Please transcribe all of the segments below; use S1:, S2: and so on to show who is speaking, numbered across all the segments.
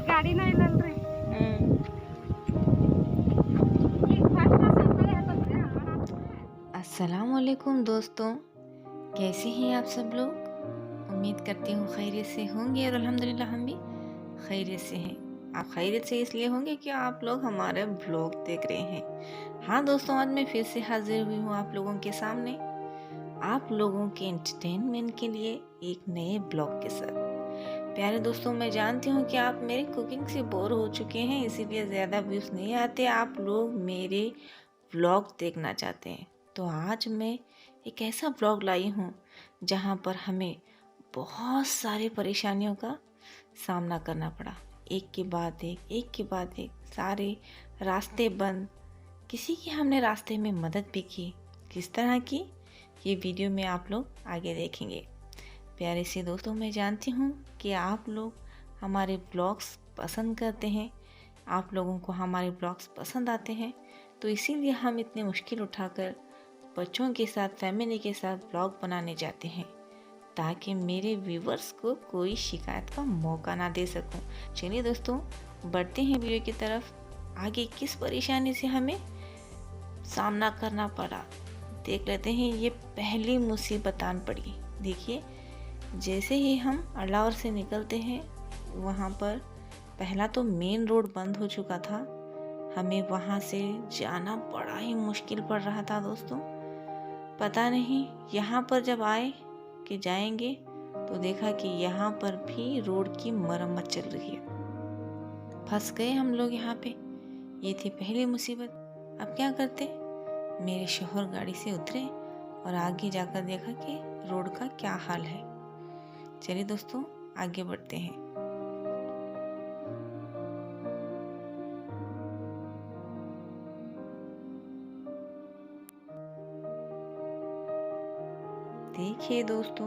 S1: ಗಾಡಿನ ಇಲ್ಲಲ್ರಿ
S2: अस्सलामुअलैकुम दोस्तों, कैसे हैं आप सब लोग। उम्मीद करती हूँ खैरियत से होंगे और अल्हम्दुलिल्लाह हम भी खैरियत से हैं। आप खैरियत से इसलिए होंगे कि आप लोग हमारे ब्लॉग देख रहे हैं। हाँ दोस्तों, आज मैं फिर से हाजिर हुई हूँ आप लोगों के सामने, आप लोगों के एंटरटेनमेंट के लिए एक नए ब्लॉग के साथ। प्यारे दोस्तों, मैं जानती हूँ कि आप मेरी कुकिंग से बोर हो चुके हैं, इसीलिए ज़्यादा व्यूज़ नहीं आते, आप लोग मेरे व्लॉग देखना चाहते हैं। तो आज मैं एक ऐसा व्लॉग लाई हूँ जहाँ पर हमें बहुत सारी परेशानियों का सामना करना पड़ा। एक के बाद एक सारे रास्ते बंद, किसी की हमने रास्ते में मदद भी की। किस तरह की, ये वीडियो में आप लोग आगे देखेंगे। प्यारे से दोस्तों, मैं जानती हूँ कि आप लोग हमारे ब्लॉग्स पसंद करते हैं, आप लोगों को हमारे ब्लॉग्स पसंद आते हैं, तो इसीलिए हम इतनी मुश्किल उठाकर बच्चों के साथ, फैमिली के साथ ब्लॉग बनाने जाते हैं ताकि मेरे व्यूवर्स को कोई शिकायत का मौका ना दे सकूं। चलिए दोस्तों, बढ़ते हैं वीडियो की तरफ। आगे किस परेशानी से हमें सामना करना पड़ा देख लेते हैं। ये पहली मुसीबत आन पड़ी। देखिए, जैसे ही हम अलावर से निकलते हैं, वहाँ पर पहला तो मेन रोड बंद हो चुका था, हमें वहाँ से जाना बड़ा ही मुश्किल पड़ रहा था दोस्तों। पता नहीं यहाँ पर जब आए कि जाएंगे तो देखा कि यहाँ पर भी रोड की मरम्मत चल रही है। फंस गए हम लोग यहाँ पे। ये थी पहली मुसीबत। अब क्या करते, मेरे शौहर गाड़ी से उतरे और आगे जाकर देखा कि रोड का क्या हाल है। चलिए दोस्तों, आगे बढ़ते हैं। देखिए दोस्तों,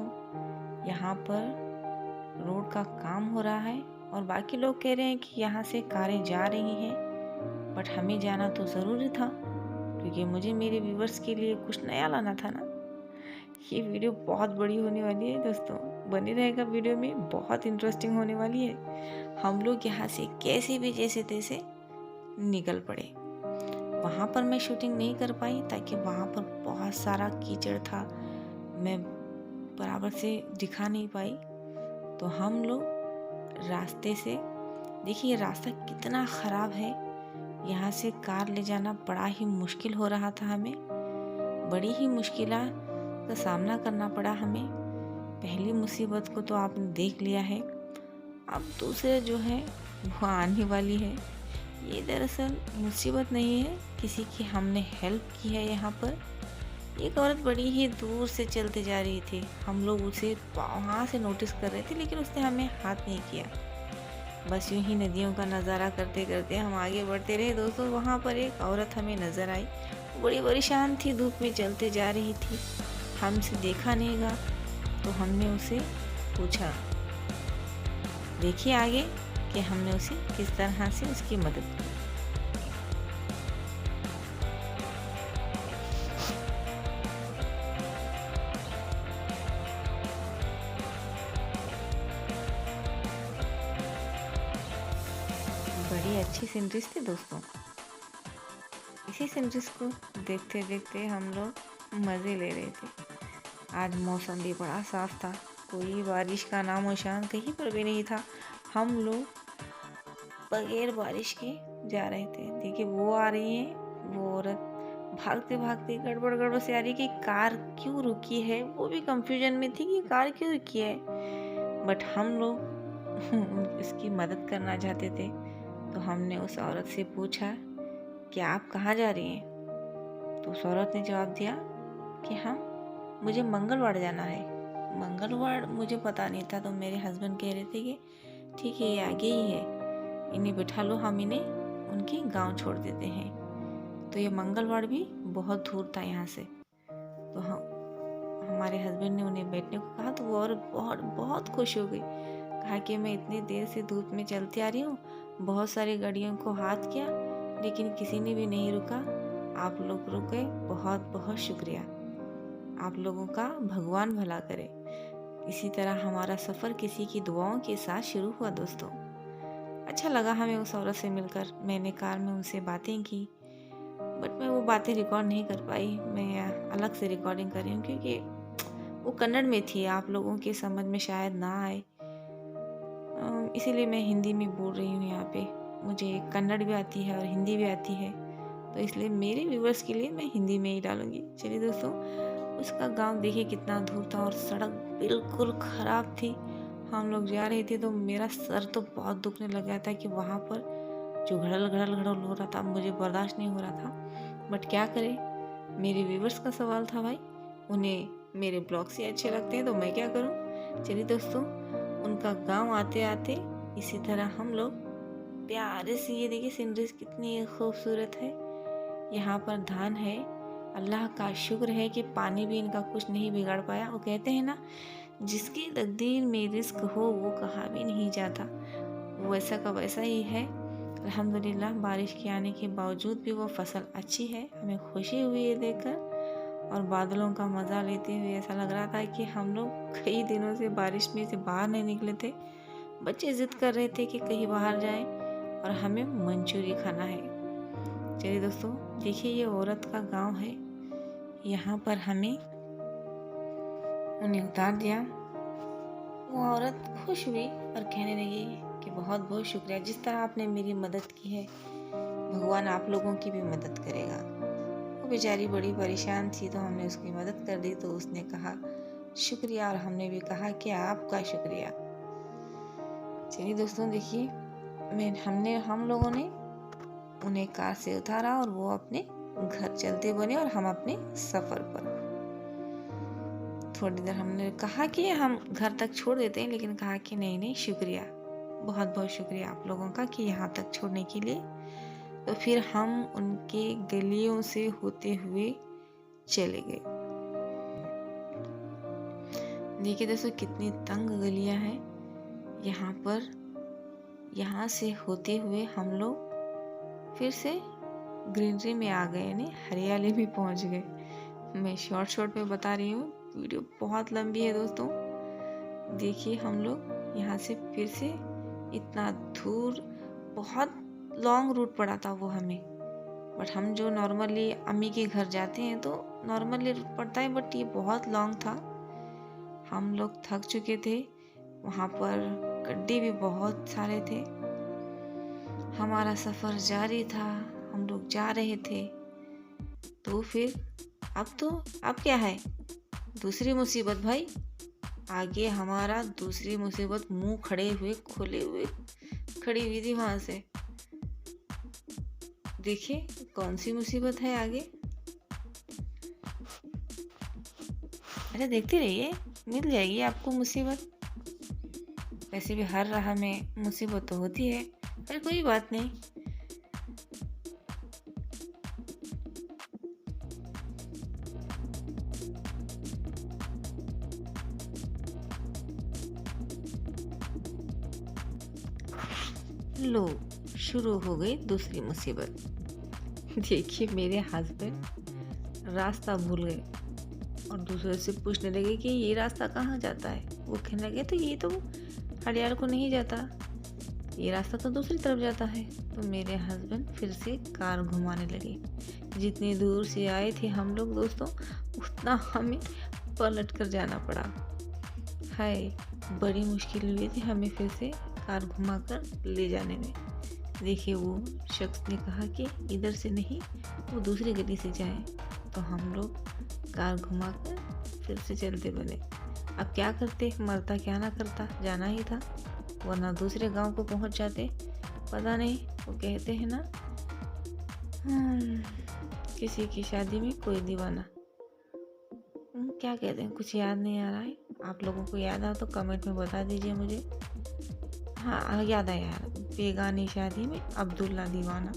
S2: यहाँ पर रोड का काम हो रहा है और बाकी लोग कह रहे हैं कि यहाँ से कारें जा रही हैं, बट हमें जाना तो ज़रूरी था क्योंकि मुझे मेरे व्यूवर्स के लिए कुछ नया लाना था ना। ये वीडियो बहुत बड़ी होने वाली है दोस्तों, बने रहेगा वीडियो में, बहुत इंटरेस्टिंग होने वाली है। हम लोग यहाँ से कैसे भी जैसे तैसे निकल पड़े। वहाँ पर मैं शूटिंग नहीं कर पाई ताकि वहाँ पर बहुत सारा कीचड़ था, मैं बराबर से दिखा नहीं पाई। तो हम लोग रास्ते से, देखिए रास्ता कितना ख़राब है, यहाँ से कार ले जाना बड़ा ही मुश्किल हो रहा था हमें। बड़ी ही मुश्किलों का सामना करना पड़ा हमें। पहली मुसीबत को तो आपने देख लिया है, अब दूसरे जो है वो आने वाली है। ये दरअसल मुसीबत नहीं है, किसी की हमने हेल्प की है। यहाँ पर एक औरत बड़ी ही दूर से चलते जा रही थी, हम लोग उसे वहाँ से नोटिस कर रहे थे, लेकिन उसने हमें हाथ नहीं किया। बस यूं ही नदियों का नज़ारा करते करते हम आगे बढ़ते रहे दोस्तों। वहाँ पर एक औरत हमें नज़र आई, बड़ी परेशान थी, धूप में चलते जा रही थी, हमसे देखा नहीं गया तो हमने उसे पूछा। देखिए आगे कि हमने उसे किस तरह से उसकी मदद की। बड़ी अच्छी सीनरीज थी दोस्तों। इसी सीनरीज को देखते देखते हम लोग मज़े ले रहे थे। आज मौसम भी बड़ा साफ था, कोई बारिश का नामो निशान कहीं पर भी नहीं था। हम लोग बगैर बारिश के जा रहे थे। देखिए वो आ रही है, वो औरत भागते भागते गड़बड़ गड़बड़ से आ रही कि कार क्यों रुकी है। वो भी कंफ्यूजन में थी कि कार क्यों रुकी है, बट हम लोग उसकी मदद करना चाहते थे। तो हमने उस औरत से पूछा कि आप कहाँ जा रही हैं। तो उस औरत ने जवाब दिया कि मुझे मंगलवाड़ जाना है। मंगलवाड़ मुझे पता नहीं था, तो मेरे हस्बैंड कह रहे थे कि ठीक है, ये आगे ही है, इन्हें बिठा लो, हम इन्हें उनके गांव छोड़ देते हैं। तो ये मंगलवाड़ भी बहुत दूर था यहाँ से। तो हमारे हस्बैंड ने उन्हें बैठने को कहा, तो वो औरत बहुत बहुत खुश हो गई। कहा कि मैं इतनी देर से धूप में चलती आ रही हूँ, बहुत सारी गाड़ियों को हाथ किया, लेकिन किसी ने भी नहीं रुका, आप लोग रुक गए, बहुत बहुत शुक्रिया, आप लोगों का भगवान भला करे। इसी तरह हमारा सफ़र किसी की दुआओं के साथ शुरू हुआ दोस्तों। अच्छा लगा हमें उस औरत से मिलकर। मैंने कार में उनसे बातें की, बट मैं वो बातें रिकॉर्ड नहीं कर पाई। मैं अलग से रिकॉर्डिंग कर रही हूँ क्योंकि वो कन्नड़ में थी, आप लोगों के समझ में शायद ना आए, इसीलिए मैं हिंदी में बोल रही हूँ यहाँ पे। मुझे कन्नड़ भी आती है और हिंदी भी आती है, तो इसलिए मेरे व्यूवर्स के लिए मैं हिंदी में ही डालूँगी। चलिए दोस्तों, उसका गांव देखिए कितना दूर था और सड़क बिल्कुल ख़राब थी। हम लोग जा रहे थे तो मेरा सर तो बहुत दुखने लग गया था कि वहाँ पर जो घड़ल घड़ल घड़ल हो रहा था मुझे बर्दाश्त नहीं हो रहा था। बट क्या करें, मेरे व्यूवर्स का सवाल था भाई, उन्हें मेरे ब्लॉग से अच्छे लगते हैं तो मैं क्या करूँ। चलिए दोस्तों, उनका गांव आते आते इसी तरह हम लोग प्यारे से, ये देखिए सीनरीज कितनी खूबसूरत है। यहाँ पर धान है, अल्लाह का शुक्र है कि पानी भी इनका कुछ नहीं बिगाड़ पाया। वो कहते हैं ना, जिसकी तकदीर में रिस्क हो वो कहा भी नहीं जाता, वैसा का वैसा ही है। अल्हम्दुलिल्लाह बारिश के आने के बावजूद भी वो फसल अच्छी है। हमें खुशी हुई है देखकर, और बादलों का मज़ा लेते हुए ऐसा लग रहा था कि हम लोग कई दिनों से बारिश में से बाहर नहीं निकले थे। बच्चे ज़िद कर रहे थे कि कहीं बाहर जाएं और हमें मंचूरी खाना है। चलिए दोस्तों, देखिए ये औरत का गांव है। यहाँ पर हमें उन्हें उतार दिया। वो औरत खुश हुई और कहने लगी कि बहुत बहुत शुक्रिया, जिस तरह आपने मेरी मदद की है भगवान आप लोगों की भी मदद करेगा। वो बेचारी बड़ी परेशान थी तो हमने उसकी मदद कर दी, तो उसने कहा शुक्रिया, और हमने भी कहा कि आपका शुक्रिया। चलिए दोस्तों, देखिए हम लोगों ने उन्हें कार से उतारा और वो अपने घर चलते बने और हम अपने सफ़र पर। थोड़ी देर हमने कहा कि हम घर तक छोड़ देते हैं, लेकिन कहा कि नहीं नहीं, शुक्रिया, बहुत बहुत शुक्रिया आप लोगों का कि यहाँ तक छोड़ने के लिए। तो फिर हम उनके गलियों से होते हुए चले गए। देखिए दोस्तों, कितनी तंग गलियां हैं यहाँ पर। यहाँ से होते हुए हम लोग फिर से ग्रीनरी में आ गए, यानी हरियाली में पहुँच गए। मैं शॉर्ट में बता रही हूँ, वीडियो बहुत लंबी है दोस्तों। देखिए हम लोग यहाँ से फिर से इतना दूर, बहुत लॉन्ग रूट पड़ा था वो हमें। बट हम जो नॉर्मली अम्मी के घर जाते हैं तो नॉर्मली रूट पड़ता है, बट ये बहुत लॉन्ग था। हम लोग थक चुके थे, वहाँ पर गड्ढे भी बहुत सारे थे। हमारा सफ़र जारी था, हम लोग जा रहे थे। तो फिर अब क्या है, दूसरी मुसीबत भाई। आगे हमारा दूसरी मुसीबत मुंह खड़े हुए खोले हुए खड़ी हुई थी वहां से। देखिए कौन सी मुसीबत है आगे। अरे देखते रहिए, मिल जाएगी आपको मुसीबत। वैसे भी हर राह में मुसीबत तो होती है, पर कोई बात नहीं। लो, शुरू हो गई दूसरी मुसीबत। देखिए मेरे हस्बैंड रास्ता भूल गए और दूसरे से पूछने लगे कि ये रास्ता कहाँ जाता है। वो कहने लगे तो ये तो हरियाल को नहीं जाता, ये रास्ता तो दूसरी तरफ जाता है। तो मेरे हस्बैंड फिर से कार घुमाने लगे। जितनी दूर से आए थे हम लोग दोस्तों, उतना हमें पलट कर जाना पड़ा। हाय, बड़ी मुश्किल हुई थी हमें फिर से कार घुमाकर ले जाने में। देखिए वो शख्स ने कहा कि इधर से नहीं, वो दूसरी गली से जाएं। तो हम लोग कार घुमाकर फिर से चलते बने। अब क्या करते, मरता क्या ना करता, जाना ही था, वरना दूसरे गांव को पहुंच जाते। पता नहीं, वो कहते हैं ना, किसी की शादी में कोई दीवाना, क्या कहते हैं, कुछ याद नहीं आ रहा है। आप लोगों को याद आ तो कमेंट में बता दीजिए मुझे। हाँ याद आया यार, बेगानी शादी में अब्दुल्ला दीवाना।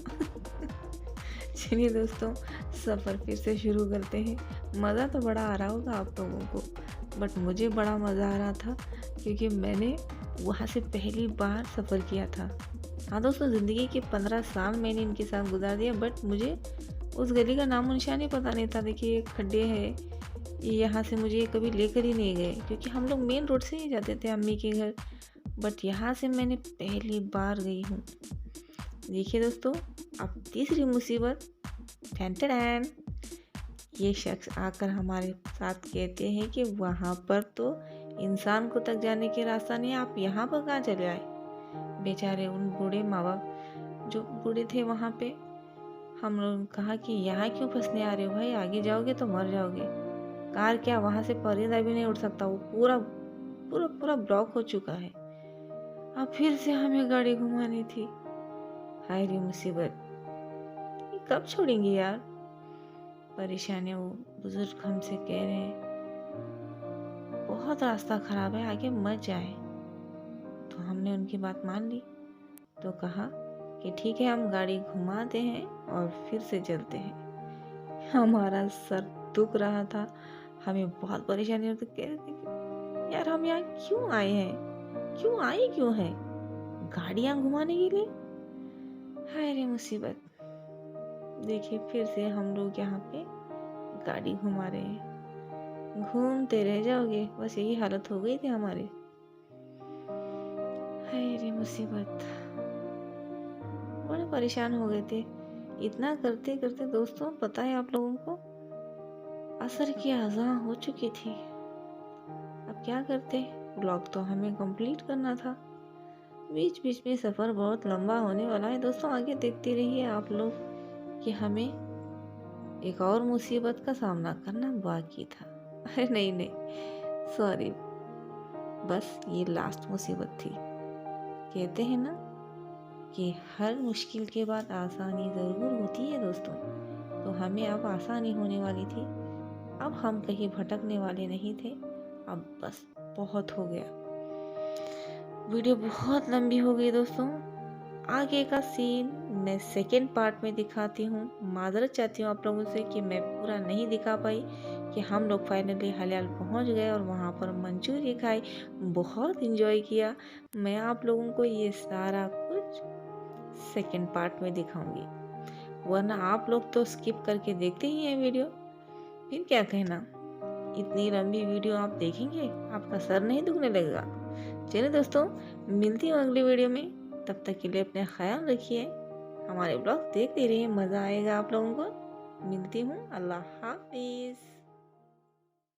S2: चलिए दोस्तों, सफ़र फिर से शुरू करते हैं। मज़ा तो बड़ा आ रहा होगा आप लोगों को, बट मुझे बड़ा मज़ा आ रहा था क्योंकि मैंने वहाँ से पहली बार सफ़र किया था। हाँ दोस्तों, ज़िंदगी के 15 साल मैंने इनके साथ गुजार दिया, बट मुझे उस गली का नामो निशान ही पता नहीं था। देखिए खड्डे हैं, ये यहाँ से मुझे कभी लेकर ही नहीं गए, क्योंकि हम लोग मेन रोड से ही जाते थे अम्मी के घर, बट यहाँ से मैंने पहली बार गई हूँ। देखिए दोस्तों, अब तीसरी मुसीबत, टैन टैन, ये शख्स आकर हमारे साथ कहते हैं कि वहाँ पर तो इंसान को तक जाने के रास्ता नहीं है, आप यहाँ पर कहाँ चले आए। बेचारे उन बूढ़े माँ बाप जो बूढ़े थे वहाँ पे, हम लोगों ने कहा कि यहाँ क्यों फंसने आ रहे हो भाई, आगे जाओगे तो मर जाओगे। कार क्या, वहाँ से परिंदा भी नहीं उड़ सकता, वो पूरा पूरा पूरा ब्लॉक हो चुका है। अब फिर से हमें गाड़ी घुमानी थी। हाय रे मुसीबत, ये कब छोड़ेंगे यार। परेशान है वो बुजुर्ग, हमसे कह रहे हैं बहुत रास्ता खराब है, आगे मत जाए। तो हमने उनकी बात मान ली, तो कहा कि ठीक है, हम गाड़ी घुमाते हैं और फिर से चलते हैं। हमारा सर दुख रहा था, हमें बहुत परेशानी होती, कह रहे थे कि यार हम यहाँ क्यों आए हैं, क्यों है गाड़ियाँ घुमाने के लिए। हाय रे मुसीबत। देखिए फिर से हम लोग यहाँ पे गाड़ी घुमा रहे हैं, घूमते रह जाओगे, बस यही हालत हो गई थी हमारी। हाय रे मुसीबत, बड़े परेशान हो गए थे। इतना करते करते दोस्तों, पता है आप लोगों को, असर की अज़ान हो चुकी थी। अब क्या करते, व्लॉग तो हमें कंप्लीट करना था। बीच बीच में सफ़र बहुत लंबा होने वाला है दोस्तों, आगे देखते रहिए आप लोग कि हमें एक और मुसीबत का सामना करना बाकी था। अरे नहीं, सॉरी, बस ये लास्ट मुसीबत थी। कहते हैं ना कि हर मुश्किल के बाद आसानी ज़रूर होती है दोस्तों। तो हमें अब आसानी होने वाली थी, अब हम कहीं भटकने वाले नहीं थे। अब बस बहुत हो गया, वीडियो बहुत लंबी हो गई दोस्तों। आगे का सीन मैं सेकेंड पार्ट में दिखाती हूँ। माजरत चाहती हूँ आप लोगों से कि मैं पूरा नहीं दिखा पाई, कि हम लोग फाइनली हलाल पहुँच गए और वहाँ पर मंचूरी खाई, बहुत इंजॉय किया। मैं आप लोगों को ये सारा कुछ सेकेंड पार्ट में दिखाऊंगी, वरना आप लोग तो स्किप करके देखते ही हैं वीडियो। फिर क्या कहना, इतनी लंबी वीडियो आप देखेंगे, आपका सर नहीं दुखने लगेगा। चलिए दोस्तों, मिलती हूँ अगली वीडियो में, तब तक के लिए अपना ख्याल रखिए, हमारे ब्लॉग देखते रहिए, मज़ा आएगा आप लोगों को। मिलती हूँ, अल्लाह हाफिज़।